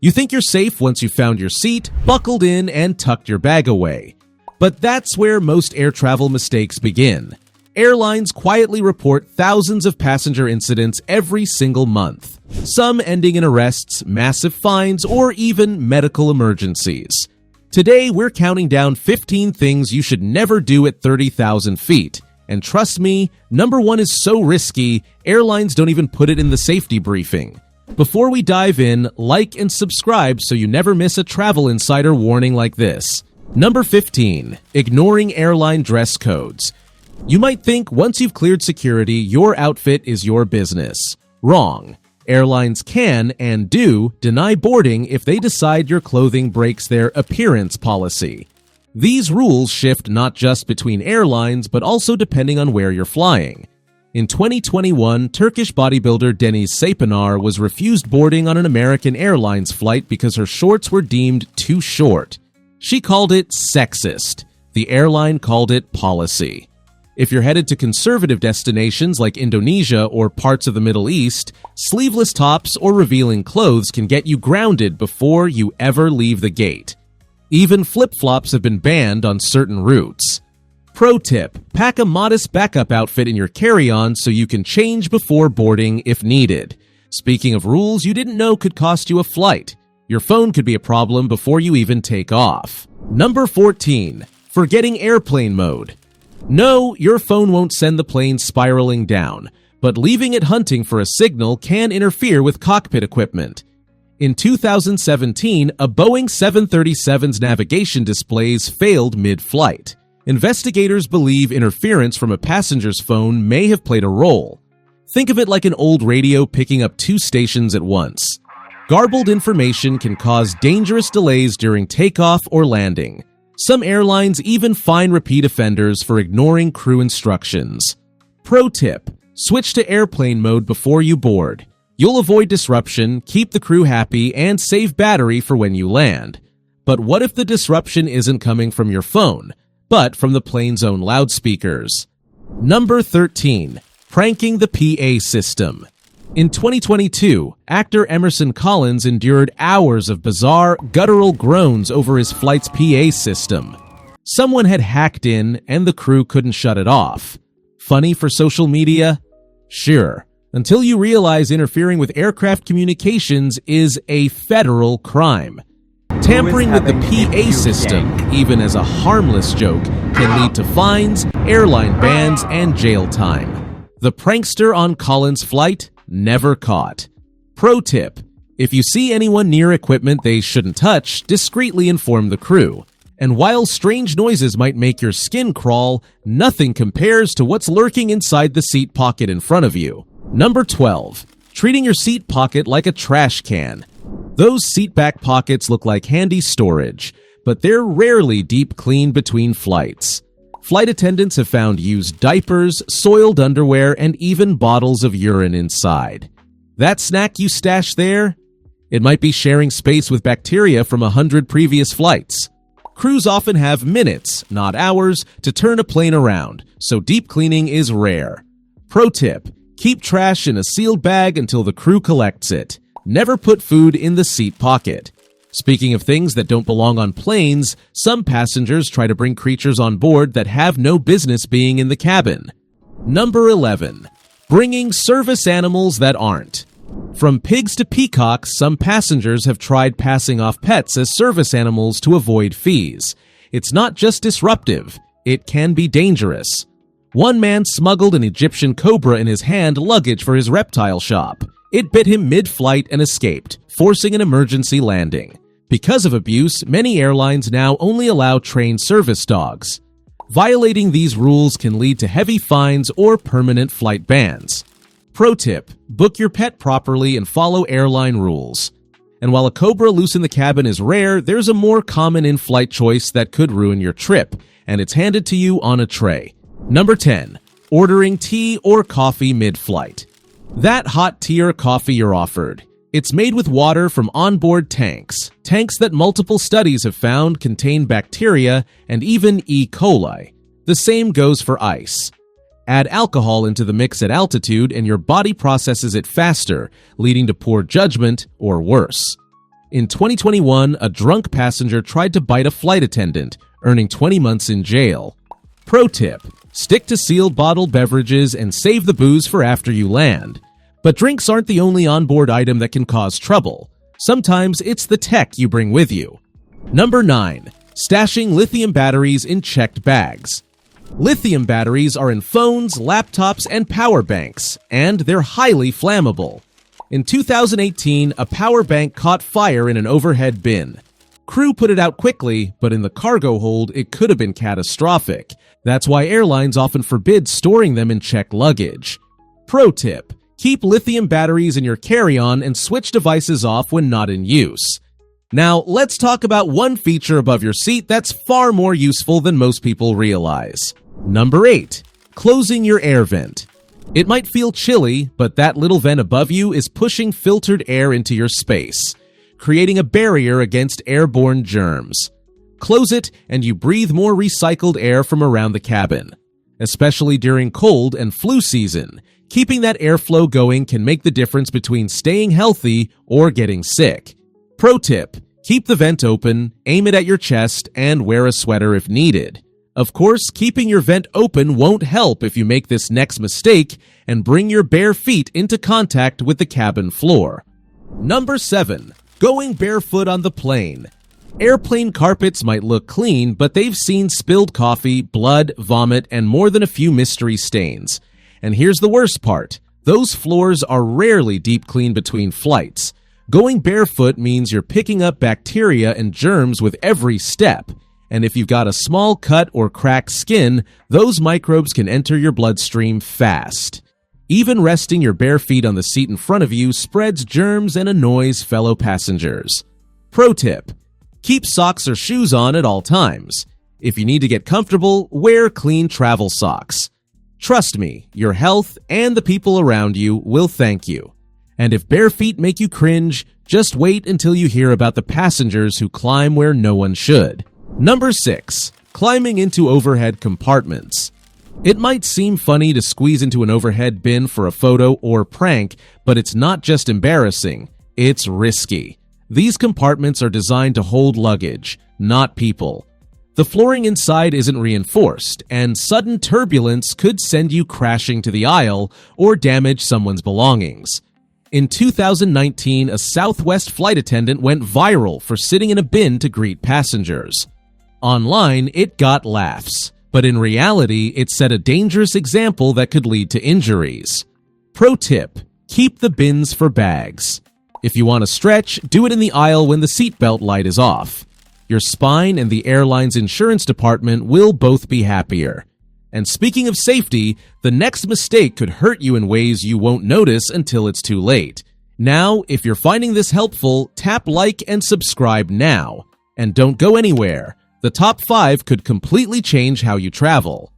You think you're safe once you've found your seat, buckled in, and tucked your bag away. But that's where most air travel mistakes begin. Airlines quietly report thousands of passenger incidents every single month, some ending in arrests, massive fines, or even medical emergencies. Today, we're counting down 15 things you should never do at 30,000 feet. And trust me, number one is so risky, airlines don't even put it in the safety briefing. Before we dive in, like and subscribe so you never miss a travel insider warning like this. Number 15, ignoring airline dress codes. You might think once you've cleared security, your outfit is your business. Wrong. Airlines can and do deny boarding if they decide your clothing breaks their appearance policy. These rules shift not just between airlines, but also depending on where you're flying. In 2021, Turkish bodybuilder Deniz Saypanar was refused boarding on an American Airlines flight because her shorts were deemed too short. She called it sexist. The airline called it policy. If you're headed to conservative destinations like Indonesia or parts of the Middle East, sleeveless tops or revealing clothes can get you grounded before you ever leave the gate. Even flip-flops have been banned on certain routes. Pro tip, pack a modest backup outfit in your carry-on so you can change before boarding if needed. Speaking of rules you didn't know could cost you a flight. Your phone could be a problem before you even take off. Number 14, forgetting airplane mode. No, your phone won't send the plane spiraling down, but leaving it hunting for a signal can interfere with cockpit equipment. In 2017, a Boeing 737's navigation displays failed mid-flight. Investigators believe interference from a passenger's phone may have played a role. Think of it like an old radio picking up two stations at once. Garbled information can cause dangerous delays during takeoff or landing. Some airlines even fine repeat offenders for ignoring crew instructions. Pro tip, switch to airplane mode before you board. You'll avoid disruption, keep the crew happy, and save battery for when you land. But what if the disruption isn't coming from your phone, but from the plane's own loudspeakers? Number 13, pranking the PA system. In 2022, actor Emerson Collins endured hours of bizarre, guttural groans over his flight's PA system. Someone had hacked in, and the crew couldn't shut it off. Funny for social media? Sure, until you realize interfering with aircraft communications is a federal crime. Tampering with the PA system, even as a harmless joke, can lead to fines, airline bans, and jail time. The prankster on Collins' flight? Never caught. Pro tip, if you see anyone near equipment they shouldn't touch, discreetly inform the crew. And while strange noises might make your skin crawl, nothing compares to what's lurking inside the seat pocket in front of you. Number 12, treating your seat pocket like a trash can. Those seat back pockets look like handy storage, but they're rarely deep cleaned between flights. Flight attendants have found used diapers, soiled underwear, and even bottles of urine inside. That snack you stashed there? It might be sharing space with bacteria from 100 previous flights. Crews often have minutes, not hours, to turn a plane around, so deep cleaning is rare. Pro tip, keep trash in a sealed bag until the crew collects it. Never put food in the seat pocket. Speaking of things that don't belong on planes, some passengers try to bring creatures on board that have no business being in the cabin. Number 11, bringing service animals that aren't. From pigs to peacocks, some passengers have tried passing off pets as service animals to avoid fees. It's not just disruptive, it can be dangerous. One man smuggled an Egyptian cobra in his hand luggage for his reptile shop. It bit him mid-flight and escaped, forcing an emergency landing. Because of abuse, many airlines now only allow trained service dogs. Violating these rules can lead to heavy fines or permanent flight bans. Pro tip, book your pet properly and follow airline rules. And while a cobra loose in the cabin is rare, there's a more common in-flight choice that could ruin your trip, and it's handed to you on a tray. Number 10, ordering tea or coffee mid-flight. That hot tea or coffee you're offered. It's made with water from onboard tanks that multiple studies have found contain bacteria and even E. coli. The same goes for ice. Add alcohol into the mix at altitude and your body processes it faster, leading to poor judgment or worse. In 2021, a drunk passenger tried to bite a flight attendant, earning 20 months in jail. Pro tip: stick to sealed bottled beverages and save the booze for after you land. But drinks aren't the only onboard item that can cause trouble. Sometimes it's the tech you bring with you. Number 9. Stashing lithium batteries in checked bags. Lithium batteries are in phones, laptops, and power banks, and they're highly flammable. In 2018, a power bank caught fire in an overhead bin. Crew put it out quickly, but in the cargo hold, it could have been catastrophic. That's why airlines often forbid storing them in checked luggage. Pro tip: keep lithium batteries in your carry-on and switch devices off when not in use. Now, let's talk about one feature above your seat that's far more useful than most people realize. Number 8. Closing your air vent. It might feel chilly, but that little vent above you is pushing filtered air into your space, creating a barrier against airborne germs. Close it, and you breathe more recycled air from around the cabin. Especially during cold and flu season, keeping that airflow going can make the difference between staying healthy or getting sick. Pro tip: keep the vent open, aim it at your chest, and wear a sweater if needed. Of course, keeping your vent open won't help if you make this next mistake and bring your bare feet into contact with the cabin floor. Number 7. Going barefoot on the plane. Airplane carpets might look clean, but they've seen spilled coffee, blood, vomit, and more than a few mystery stains. And here's the worst part: those floors are rarely deep cleaned between flights. Going barefoot means you're picking up bacteria and germs with every step. And if you've got a small cut or cracked skin, those microbes can enter your bloodstream fast. Even resting your bare feet on the seat in front of you spreads germs and annoys fellow passengers. Pro tip: keep socks or shoes on at all times. If you need to get comfortable, wear clean travel socks. Trust me, your health and the people around you will thank you. And if bare feet make you cringe, just wait until you hear about the passengers who climb where no one should. Number 6. Climbing into overhead compartments. It might seem funny to squeeze into an overhead bin for a photo or prank, but it's not just embarrassing, it's risky. These compartments are designed to hold luggage, not people. The flooring inside isn't reinforced, and sudden turbulence could send you crashing to the aisle or damage someone's belongings. In 2019, a Southwest flight attendant went viral for sitting in a bin to greet passengers. Online, it got laughs, but in reality, it set a dangerous example that could lead to injuries. Pro tip: keep the bins for bags. If you want to stretch, do it in the aisle when the seatbelt light is off. Your spine and the airline's insurance department will both be happier. And speaking of safety, the next mistake could hurt you in ways you won't notice until it's too late. Now, if you're finding this helpful, tap like and subscribe now. And don't go anywhere. The top 5 could completely change how you travel.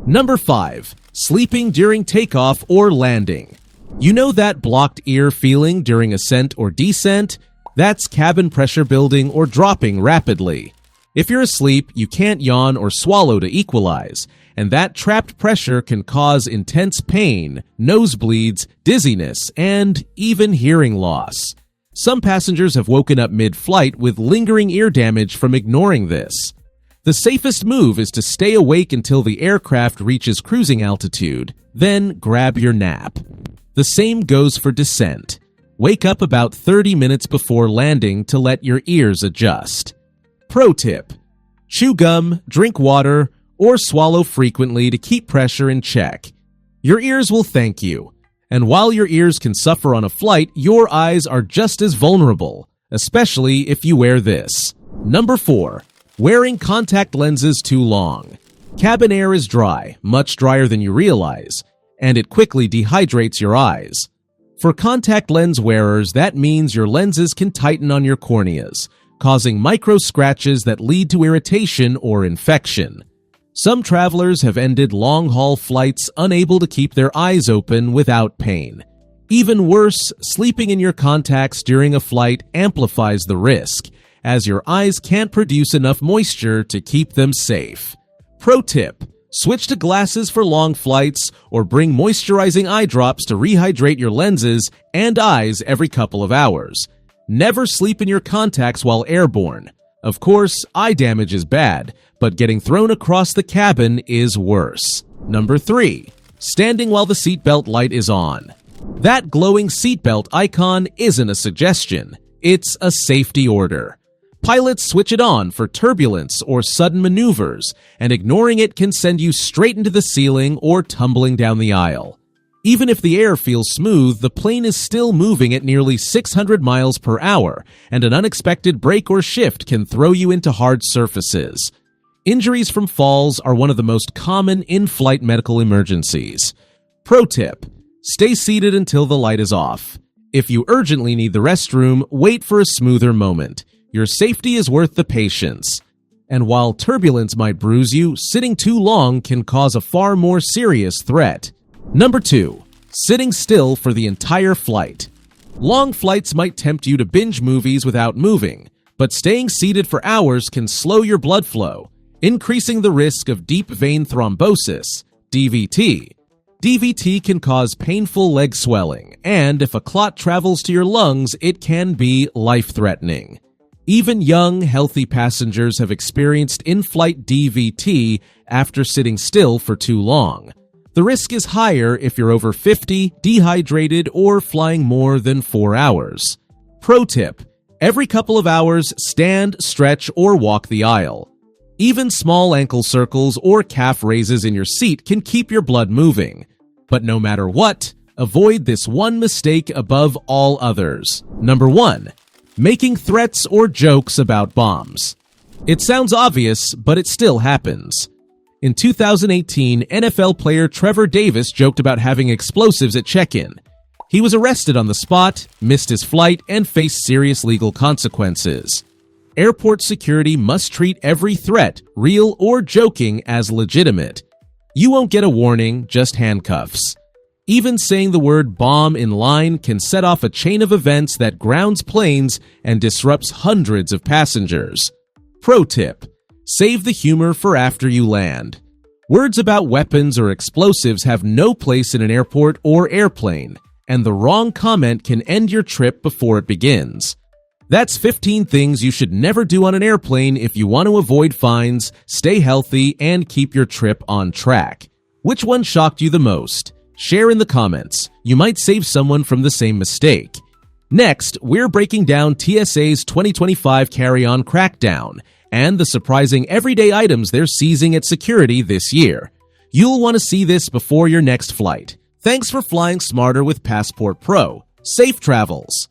Number 5. Sleeping during takeoff or landing. You know that blocked ear feeling during ascent or descent? That's cabin pressure building or dropping rapidly. If you're asleep, you can't yawn or swallow to equalize, and that trapped pressure can cause intense pain, nosebleeds, dizziness, and even hearing loss. Some passengers have woken up mid-flight with lingering ear damage from ignoring this. The safest move is to stay awake until the aircraft reaches cruising altitude, then grab your nap. The same goes for descent. Wake up about 30 minutes before landing to let your ears adjust. Pro tip: chew gum, drink water, or swallow frequently to keep pressure in check. Your ears will thank you. And while your ears can suffer on a flight, your eyes are just as vulnerable, especially if you wear this. Number 4. Wearing contact lenses too long. Cabin air is dry, much drier than you realize, and it quickly dehydrates your eyes. For contact lens wearers, that means your lenses can tighten on your corneas, causing micro scratches that lead to irritation or infection. Some travelers have ended long-haul flights unable to keep their eyes open without pain. Even worse, sleeping in your contacts during a flight amplifies the risk, as your eyes can't produce enough moisture to keep them safe. Pro tip: switch to glasses for long flights or bring moisturizing eye drops to rehydrate your lenses and eyes every couple of hours. Never sleep in your contacts while airborne. Of course, eye damage is bad, but getting thrown across the cabin is worse. Number 3. Standing while the seatbelt light is on. That glowing seatbelt icon isn't a suggestion. It's a safety order. Pilots switch it on for turbulence or sudden maneuvers, and ignoring it can send you straight into the ceiling or tumbling down the aisle. Even if the air feels smooth, the plane is still moving at nearly 600 miles per hour, and an unexpected brake or shift can throw you into hard surfaces. Injuries from falls are one of the most common in-flight medical emergencies. Pro tip: stay seated until the light is off. If you urgently need the restroom, wait for a smoother moment. Your safety is worth the patience. And while turbulence might bruise you, sitting too long can cause a far more serious threat. Number 2. Sitting still for the entire flight. Long flights might tempt you to binge movies without moving, but staying seated for hours can slow your blood flow, increasing the risk of deep vein thrombosis, DVT. DVT can cause painful leg swelling, and if a clot travels to your lungs, it can be life-threatening. Even young, healthy passengers have experienced in-flight DVT after sitting still for too long. The risk is higher if you're over 50, dehydrated, or flying more than 4 hours. Pro tip: every couple of hours, stand, stretch, or walk the aisle. Even small ankle circles or calf raises in your seat can keep your blood moving. But no matter what, avoid this one mistake above all others. Number 1. Making threats or jokes about bombs. It sounds obvious, but it still happens. In 2018, NFL player Trevor Davis joked about having explosives at check-in. He was arrested on the spot, missed his flight, and faced serious legal consequences. Airport security must treat every threat, real or joking, as legitimate. You won't get a warning, just handcuffs. Even saying the word bomb in line can set off a chain of events that grounds planes and disrupts hundreds of passengers. Pro tip: save the humor for after you land. Words about weapons or explosives have no place in an airport or airplane, and the wrong comment can end your trip before it begins. That's 15 things you should never do on an airplane if you want to avoid fines, stay healthy, and keep your trip on track. Which one shocked you the most? Share in the comments. You might save someone from the same mistake. Next, we're breaking down TSA's 2025 carry-on crackdown and the surprising everyday items they're seizing at security this year. You'll want to see this before your next flight. Thanks for flying smarter with Passport Pro. Safe travels!